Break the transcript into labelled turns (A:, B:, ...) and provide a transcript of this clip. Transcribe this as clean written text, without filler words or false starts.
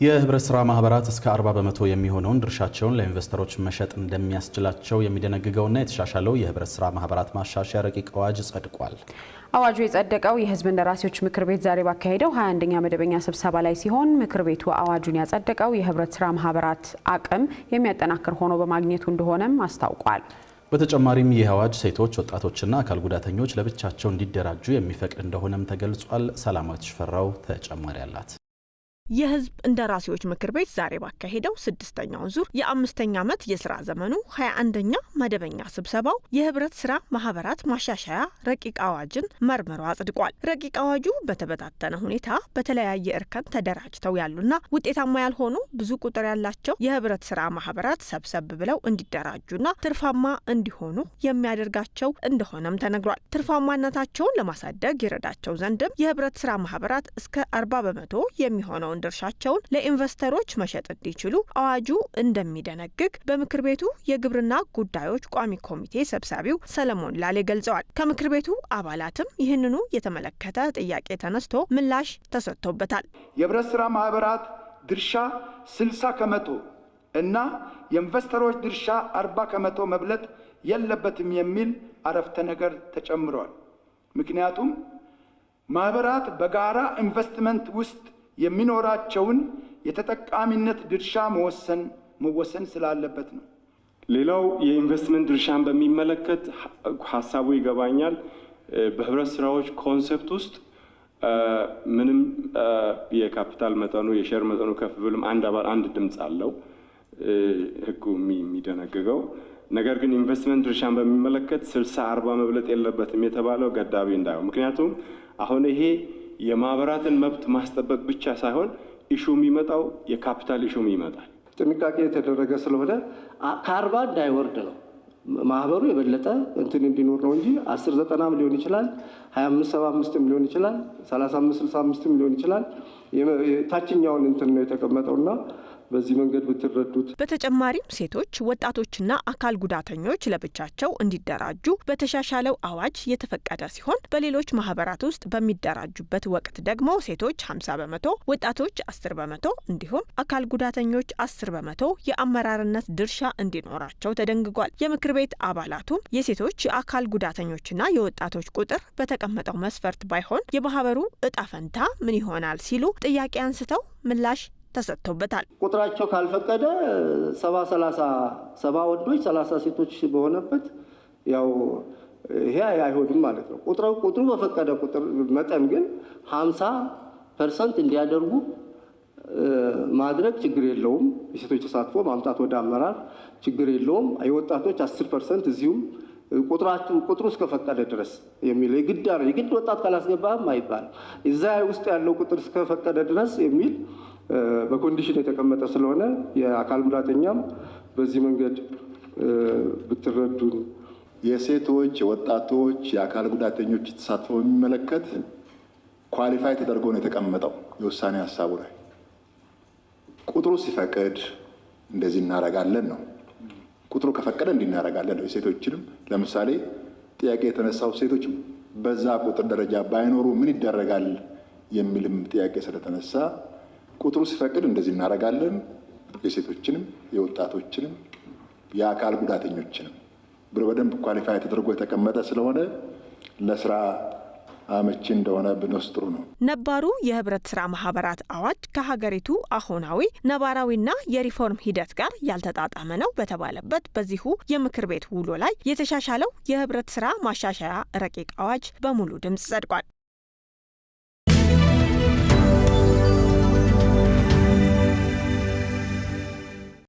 A: የህብረት ስራ ማህበራት እስከ 40% የሚሆነውን ድርሻቸውን ለኢንቨስተሮች መሸጥ እንደሚያስችላቸው የሚደነግገውና የተሻሻለው የህብረት ስራ ማህበራት ማሻሻያ ረቂቅ አዋጅ ጸድቋል።
B: አዋጁ የጸደቀው የህዝብ እንደራሴዎች ምክር ቤት ዛሬ ባካሄደው 21ኛ መደበኛ ስብሰባ ላይ ሲሆን ምክር ቤቱ አዋጁን ያጸደቀው የህብረት ስራ ማህበራት አቅም የሚያጠናክር ሆኖ በማግኘቱ እንደሆነም አስታውቋል።
A: በተጨማሪም ይህ አዋጅ ሴቶች፣ ወጣቶችና አካል ጉዳተኞች ለብቻቸው እንዲደራጁ የሚፈቅድ እንደሆነም ተገልጿል። ሰላማዊት ሽፈራው ተጨማሪ አላት።
C: የህዝብ እንደራሴዎች ምክር ቤት ዛሬ ባካሄደው 6ኛው ዙር የ5ኛ ዓመት የስራ ዘመኑ 21ኛ መደበኛ ስብሰባው የህብረት ስራ ማህበራት ማሻሻያ ረቂቅ አዋጅን መርምሮ አጽድቋል። ረቂቅ አዋጁ በተበታተነ ሁኔታ በተለያየ እርከን ተደራጅተው ያሉና ውጤታማ ያልሆኑ ብዙ ቁጥር ያላቸው የህብረት ስራ ማህበራት ሰብሰብ ብለው እንዲደራጁና ትርፋማ እንዲሆኑ የሚያደርጋቸው እንደሆነም ተነግሯል። ትርፋማነታቸውን ለማሳደግ ይረዳቸው ዘንድም የህብረት ስራ ማህበራት እስከ 40% የሚሆነው ድርሻቸውን ለኢንቨስተሮች መሸጥ እንዲችሉ አዋጁ እንደሚደነግግ በምክር ቤቱ የግብርና ጉዳዮች ቋሚ ኮሚቴ ሰብሳቢው ሰለሞን ላሌ ገልጸዋል። ከምክር ቤቱ አባላትም ይህንኑ የተመለከተ ጥያቄ ተነስቶ ምላሽ ተሰጥቶበታል።
D: የህብረት ስራ ማህበራት ድርሻ 60% እና የኢንቨስተሮች ድርሻ 40% መብለጥ የለበትም የሚል አረፍተ ነገር ተጨምሯል። ምክንያቱም ማህበራት በጋራ ኢንቨስትመንት ውስጥ የሚኖራቸውን የተጠቃሚነት ድርሻ መወሰን ስላለበት ነው።
E: ሌላው የኢንቨስትመንት ድርሻን በሚመለከት ሐሳቡ ይገባኛል። በህብረት ስራዎች ኮንሰፕት ውስጥ ምንም የካፒታል መጠኑ የሼር መጠኑ ከፍ ብሎም አንድ አባል አንድ ድምጽ አለው ህጉ የሚደነግገው። ነገር ግን ኢንቨስትመንት ድርሻን በሚመለከት 60-40 መብለጥ የለበትም የተባለው ገዳቢ እንዳይሆን፣ ምክንያቱም አሁን ይሄ የማህበራትን መብት ማስጠበቅ ብቻ ሳይሆን ኢሹ የሚመጣው የካፒታል ኢሹ ይመጣል።
F: ጥንቃቄ የተደረገ ስለሆነ ከ40 እንዳይወርድ ነው። ማህበሩ የበለጠ እንትን እንዲኖር ነው እንጂ 10-90 ሊሆን ይችላል፣ 25-75 ሊሆን ይችላል፣ 35-65 ሊሆን ይችላል። ታችኛውን እንትን ነው የተቀመጠውና በዚህ መንገድ ብትረዱት።
C: በተጨማሪም ሴቶች፣ ወጣቶችና አካል ጉዳተኞች ለብቻቸው እንዲደራጁ በተሻሻለው አዋጅ የተፈቀደ ሲሆን በሌሎች ማህበራት ውስጥ በሚደራጁበት ወቅት ደግሞ ሴቶች 50%፣ ወጣቶች 10% እንዲሁም አካል ጉዳተኞች 10% የአመራርነት ድርሻ እንዲኖራቸው ተደንግጓል። የምክር ቤት አባላቱም የሴቶች የአካል ጉዳተኞችና የወጣቶች ቁጥር በተቀመጠው መስፈርት ባይሆን የማህበሩ እጣ ፈንታ ምን ይሆናል ሲሉ ጥያቄ አንስተው ምላሽ ተሰጥቶበታል።
F: ቁጥራቸው ካልፈቀደ 70 ወንዶች 30 ሴቶች በሆነበት ያው ይሄ አይሆንም ማለት ነው። ቁጥሩ በፈቀደ ቁጥር መጠን ግን 50% እንዲያደርጉ ማድረግ ችግር የለውም። የሴቶች ተሳትፎ ማምጣት ወደ አመራር ችግር የለውም። የወጣቶች 10% እዚሁም ቁጥሩ እስከፈቀደ ድረስ የሚል የግድ ወጣት ካላስገባም አይባልም። እዛ ውስጥ ያለው ቁጥር እስከፈቀደ ድረስ የሚል በኮንዲሽን የተቀመጠ ስለሆነ የአካል ጉዳተኛም በዚህ መንገድ ብትረዱ።
G: የሴቶች፣ የወጣቶች፣ የአካል ጉዳተኞች ተሳትፎ የሚመለከት ኳሊፋይ ተደርጎ ነው የተቀመጠው የውሳኔ ሀሳቡ ላይ። ቁጥሩ ሲፈቅድ እንደዚህ እናረጋለን ነው። ቁጥሩ ከፈቀደ እንዲናረጋለን ነው። የሴቶችንም ለምሳሌ ጥያቄ የተነሳው ሴቶች በዛ ቁጥር ደረጃ ባይኖሩ ምን ይደረጋል የሚልም ጥያቄ ስለተነሳ ቁጥሩ ሲፈቅድ እንደዚህ እናረጋለን። የሴቶችንም፣ የወጣቶችንም፣ የአካል ጉዳተኞችንም ብሎ በደንብ ኳሊፋይ ተደርጎ የተቀመጠ ስለሆነ ለስራ አመቺ እንደሆነ ብንወስድ ጥሩ ነው።
C: ነባሩ የህብረት ስራ ማህበራት አዋጅ ከሀገሪቱ አሁናዊ ነባራዊና የሪፎርም ሂደት ጋር ያልተጣጣመ ነው በተባለበት በዚሁ የምክር ቤት ውሎ ላይ የተሻሻለው የህብረት ስራ ማሻሻያ ረቂቅ አዋጅ በሙሉ ድምጽ ጸድቋል።